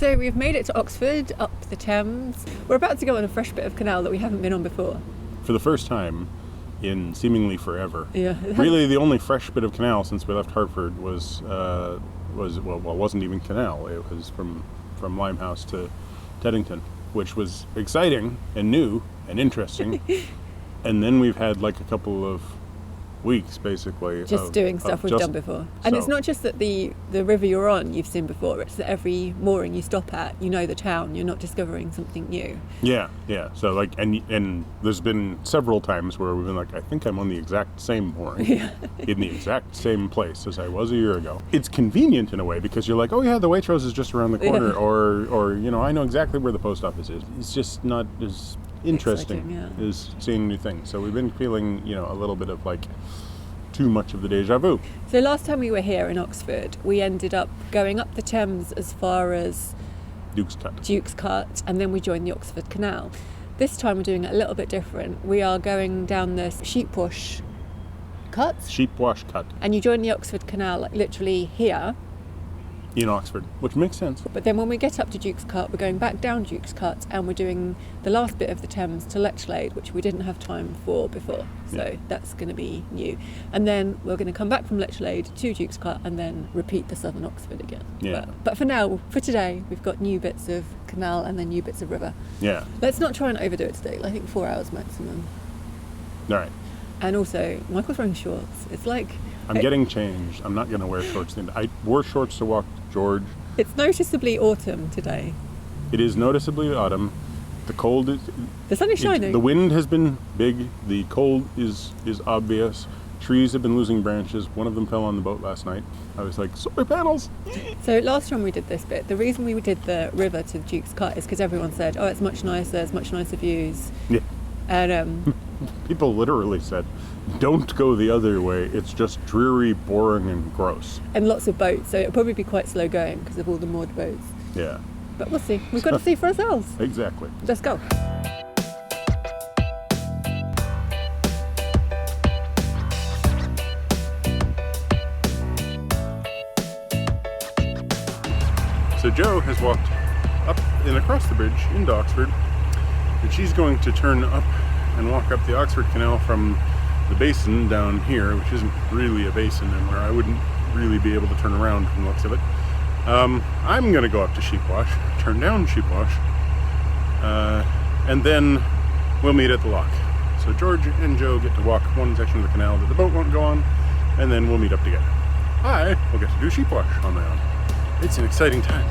So we've made it to Oxford, up the Thames. We're about to go on a fresh bit of canal that we haven't been on before. For the first time in seemingly forever. Yeah. Really, the only fresh bit of canal since we left Hartford wasn't even canal. It was from Limehouse to Teddington, which was exciting and new and interesting. And then we've had like a couple of weeks, basically, just doing stuff we've done before. And it's not just that the river you're on you've seen before, it's that every mooring you stop at, you know the town, you're not discovering something new. Yeah. So like, and there's been several times where we've been like, I think I'm on the exact same mooring in the exact same place as I was a year ago. It's convenient in a way because you're like, oh yeah, the Waitrose is just around the corner, or you know, I know exactly where the post office is. It's just not as interesting as seeing new things. So we've been feeling, you know, a little bit of like too much of the deja vu. So last time we were here in Oxford, we ended up going up the Thames as far as Duke's Cut, and then we joined the Oxford Canal. This time we're doing it a little bit different. We are going down the Sheepwash Cut. And you join the Oxford Canal like literally here. In Oxford, which makes sense. But then when we get up to Duke's Cut, we're going back down Duke's Cut and we're doing the last bit of the Thames to Lechlade, which we didn't have time for before. So that's going to be new. And then we're going to come back from Lechlade to Duke's Cut and then repeat the Southern Oxford again. Yeah. But for now, for today, we've got new bits of canal and then new bits of river. Yeah. Let's not try and overdo it today. I think 4 hours maximum. All right. And also, Michael's wearing shorts. It's like... I'm getting changed. I'm not going to wear shorts. I wore shorts to walk George. It's noticeably autumn today. It is noticeably autumn. The cold is... The sun is shining. The wind has been big. The cold is obvious. Trees have been losing branches. One of them fell on the boat last night. I was like, solar panels! So last time we did this bit, the reason we did the river to Duke's Cut is because everyone said, oh, it's much nicer, it's much nicer views. Yeah. And people literally said, don't go the other way. It's just dreary, boring, and gross. And lots of boats, so it'll probably be quite slow going because of all the moored boats. Yeah. But we'll see. We've got to see for ourselves. Exactly. Let's go. So Jo has walked up and across the bridge into Oxford, and she's going to turn up and walk up the Oxford Canal from the basin down here, which isn't really a basin and where I wouldn't really be able to turn around from the looks of it. I'm going to go up to Sheepwash, turn down Sheepwash, and then we'll meet at the lock. So George and Jo get to walk one section of the canal that the boat won't go on, and then we'll meet up together. I will get to do Sheepwash on my own. It's an exciting time.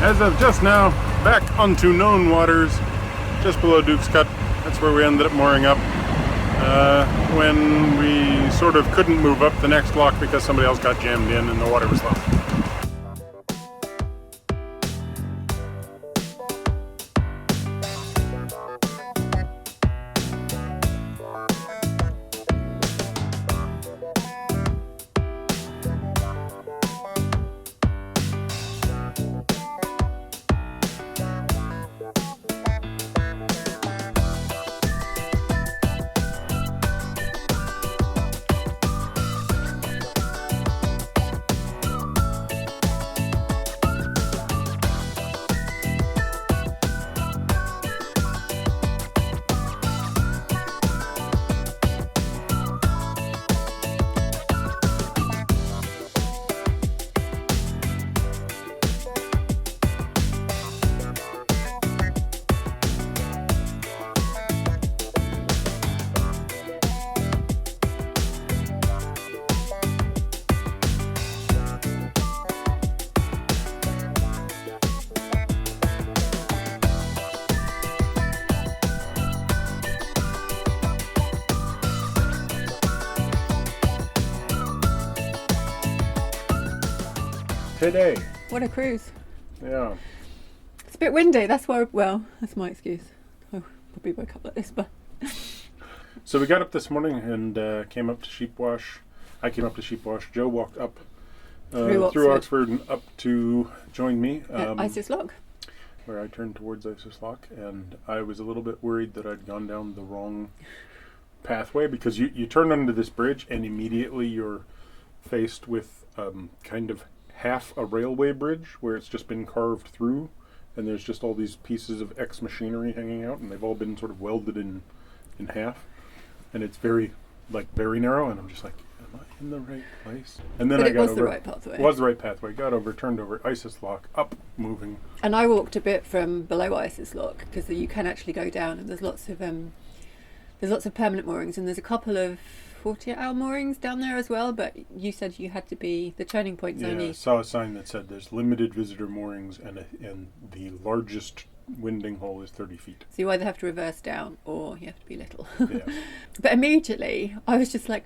As of just now, back onto known waters, just below Duke's Cut. That's where we ended up mooring up when we sort of couldn't move up the next lock because somebody else got jammed in and the water was low. Today. What a cruise. Yeah. It's a bit windy, that's why, well, that's my excuse. I probably woke up like this, but... So we got up this morning and came up to Sheepwash. I came up to Sheepwash. Joe walked up through Oxford and up to join me. Isis Lock. Where I turned towards Isis Lock, and I was a little bit worried that I'd gone down the wrong pathway, because you turn under this bridge and immediately you're faced with kind of half a railway bridge where it's just been carved through, and there's just all these pieces of ex-machinery hanging out, and they've all been sort of welded in half, and it's very narrow, and I'm just like, am I in the right place? And then it was the right pathway. It was the right pathway. Got over, turned over Isis Lock, up, moving. And I walked a bit from below Isis Lock, because you can actually go down, and there's lots of permanent moorings, and there's a couple of 48-hour moorings down there as well, but you said you had to be, the turning point's only... Yeah, I saw a sign that said there's limited visitor moorings, and the largest winding hole is 30 feet. So you either have to reverse down or you have to be little. Yeah. But immediately I was just like,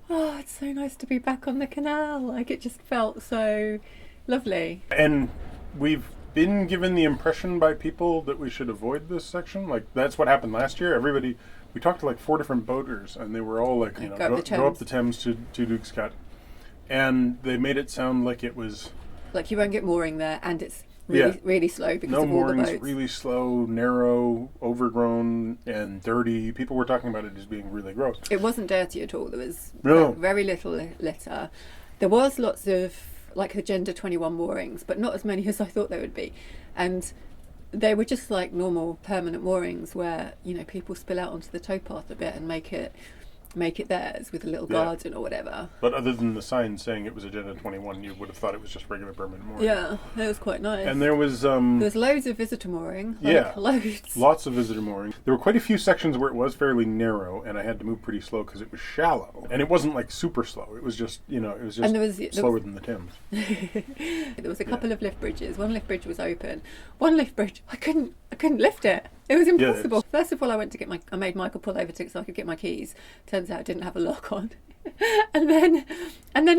oh, it's so nice to be back on the canal. Like, it just felt so lovely. And we've been given the impression by people that we should avoid this section. Like, that's what happened last year. We talked to like 4 different boaters, and they were all like, go up the Thames to Duke's Cut. And they made it sound like it was... Like you won't get mooring there, and it's really slow because of all the boats. Really slow, narrow, overgrown, and dirty. People were talking about it as being really gross. It wasn't dirty at all. There was very little litter. There was lots of like Agenda 21 moorings, but not as many as I thought there would be. And they were just like normal permanent moorings where, people spill out onto the towpath a bit and make it theirs with a little garden or whatever. But other than the sign saying it was Agenda 21, you would have thought it was just regular permanent mooring. Yeah, it was quite nice. And there was... There's loads of visitor mooring. Loads. Lots of visitor mooring. There were quite a few sections where it was fairly narrow, and I had to move pretty slow because it was shallow. And it wasn't like super slow. It was just, slower than the Thames. There was a couple of lift bridges. One lift bridge was open. One lift bridge, I couldn't lift it. It was impossible. First of all, I made Michael pull over so I could get my keys. Turns out it didn't have a lock on. and then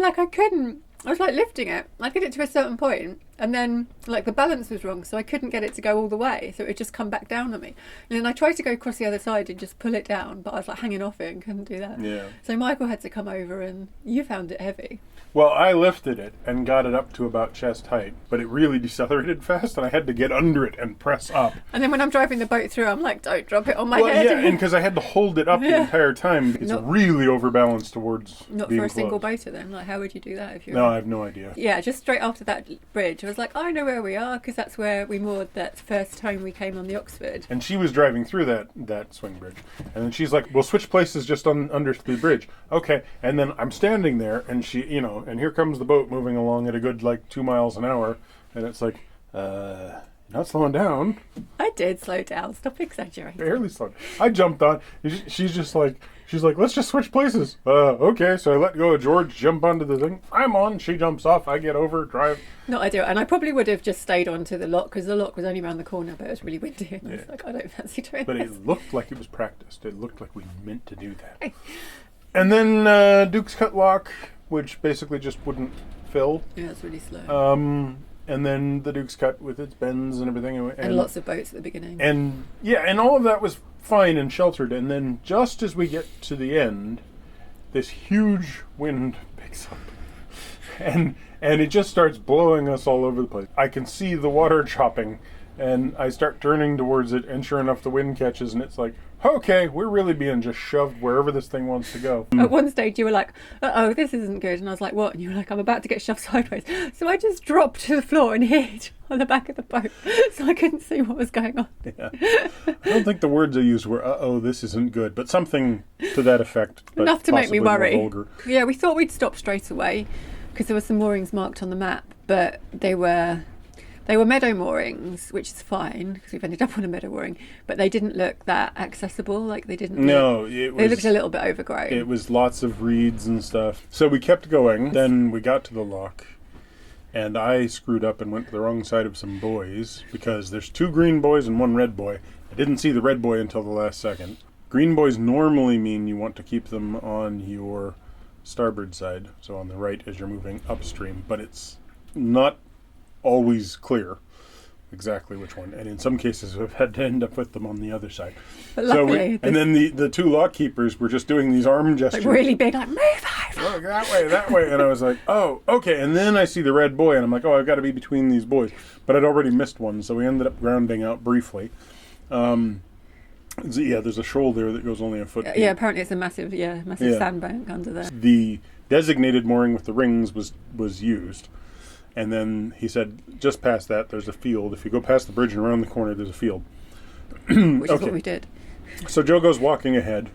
like I couldn't. I was like lifting it. I'd get it to a certain point, and then like the balance was wrong, so I couldn't get it to go all the way. So it would just come back down on me. And then I tried to go across the other side and just pull it down, but I was like hanging off it and couldn't do that. Yeah. So Michael had to come over, and you found it heavy. Well, I lifted it and got it up to about chest height, but it really decelerated fast, and I had to get under it and press up. And then when I'm driving the boat through, I'm like, don't drop it on my head. Yeah, and because I had to hold it up the entire time, it's really overbalanced towards Not being for a closed. Single boater then? Like, how would you do that if you're... No, I have no idea. Yeah, just straight after that bridge, I was like, I know where we are, because that's where we moored that first time we came on the Oxford. And she was driving through that swing bridge, and then she's like, we'll switch places just under the bridge. Okay, and then I'm standing there, and she, and here comes the boat moving along at a good 2 miles an hour, and it's like, Not slowing down. I did slow down. Stop exaggerating. Barely slowed. I jumped on. She's like, let's just switch places. Okay. So I let go of George, jump onto the thing. I'm on. She jumps off. I get over, drive. Not ideal. And I probably would have just stayed onto the lock because the lock was only around the corner, but it was really windy. And I was like, I don't fancy doing But this. it looked like it was practiced. It looked like we meant to do that. And then Duke's Cut Lock, which basically just wouldn't fill. Yeah, it's really slow. And then the Duke's Cut with its bends and everything. And lots of boats at the beginning. And and all of that was fine and sheltered. And then just as we get to the end, this huge wind picks up. And it just starts blowing us all over the place. I can see the water chopping, and I start turning towards it, and sure enough, the wind catches, and it's like, okay, we're really being just shoved wherever this thing wants to go. At one stage, you were like, uh-oh, this isn't good. And I was like, what? And you were like, I'm about to get shoved sideways. So I just dropped to the floor and hid on the back of the boat, so I couldn't see what was going on. Yeah. I don't think the words I used were, uh-oh, this isn't good, but something to that effect. But enough to make me worry. Vulgar. Yeah, we thought we'd stop straight away because there were some moorings marked on the map, but they were meadow moorings, which is fine because we've ended up on a meadow mooring, but they didn't look that accessible. Like they didn't. They looked a little bit overgrown. It was lots of reeds and stuff. So we kept going. Then we got to the lock, and I screwed up and went to the wrong side of some buoys because there's 2 green buoys and 1 red buoy. I didn't see the red buoy until the last second. Green buoys normally mean you want to keep them on your starboard side, so on the right as you're moving upstream, but it's not always clear exactly which one, and in some cases we've had to end up with them on the other side. But luckily, and then the 2 lock keepers were just doing these arm gestures, like really big, like move over. Look, that way, and I was like, oh, okay. And then I see the red buoy, and I'm like, oh, I've got to be between these buoys, but I'd already missed one, so we ended up grounding out briefly. There's a shoal there that goes only a foot deep. Yeah, apparently it's a massive sandbank under there. The designated mooring with the rings was used. And then he said, just past that, there's a field. If you go past the bridge and around the corner, there's a field. Which is what we did. So Joe goes walking ahead,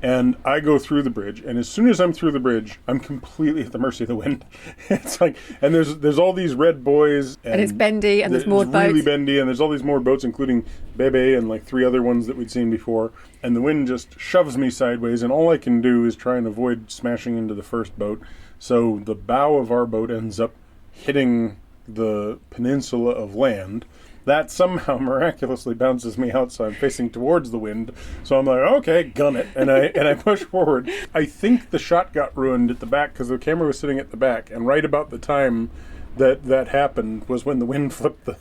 and I go through the bridge. And as soon as I'm through the bridge, I'm completely at the mercy of the wind. It's like, and there's all these red buoys. And it's bendy, and there's moored boats. It's really bendy, and there's all these moored boats, including Bebe and like 3 other ones that we'd seen before. And the wind just shoves me sideways, and all I can do is try and avoid smashing into the first boat. So the bow of our boat ends up hitting the peninsula of land. That somehow miraculously bounces me out, so I'm facing towards the wind. So I'm like, okay, gun it, and I push forward. I think the shot got ruined at the back because the camera was sitting at the back, and right about the time that happened was when the wind flipped the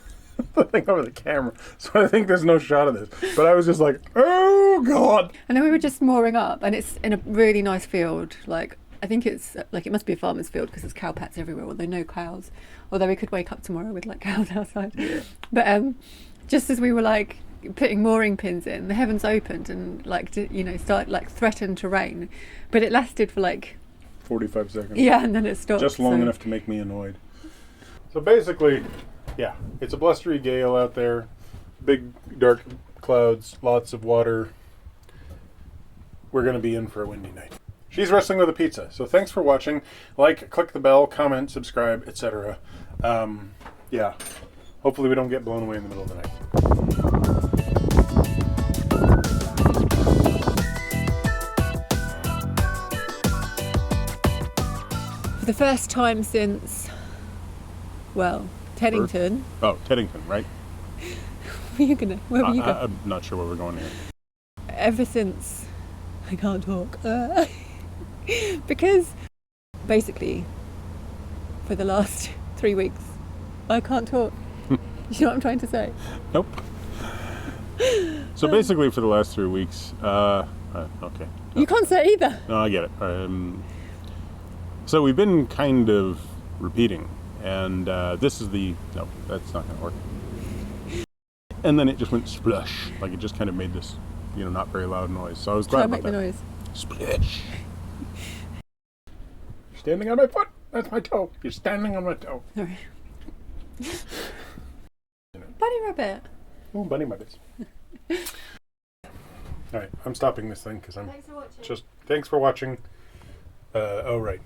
thing over the camera. So I think there's no shot of this. But I was just like, oh god! And then we were just mooring up, and it's in a really nice field, like. I think it's like it must be a farmer's field because there's cow pats everywhere, although no cows. Although we could wake up tomorrow with like cows outside. Yeah. But just as we were like putting mooring pins in, the heavens opened and started like threatened to rain. But it lasted for like 45 seconds. Yeah, and then it stopped. Just long enough to make me annoyed. So basically, yeah, it's a blustery gale out there. Big dark clouds, lots of water. We're going to be in for a windy night. She's wrestling with a pizza. So thanks for watching. Like, click the bell, comment, subscribe, etc. Hopefully we don't get blown away in the middle of the night. For the first time since, Teddington. Teddington, right? Where were you going? I'm not sure where we're going here. Ever since, I can't talk. Because basically for the last 3 weeks I can't talk. You know what I'm trying to say? Nope. So basically for the last 3 weeks, okay. You can't say either. No, I get it. So we've been kind of repeating, and this is no, that's not going to work. And then it just went splush, like it just kind of made this, not very loud noise. So I was glad about that. Try and make the noise. Splish. Standing on my foot. That's my toe. You're standing on my toe. Sorry. Bunny rabbit. Oh, bunny rabbits. All right, I'm stopping this thing because I'm Thanks for watching. Thanks for watching. Oh, right.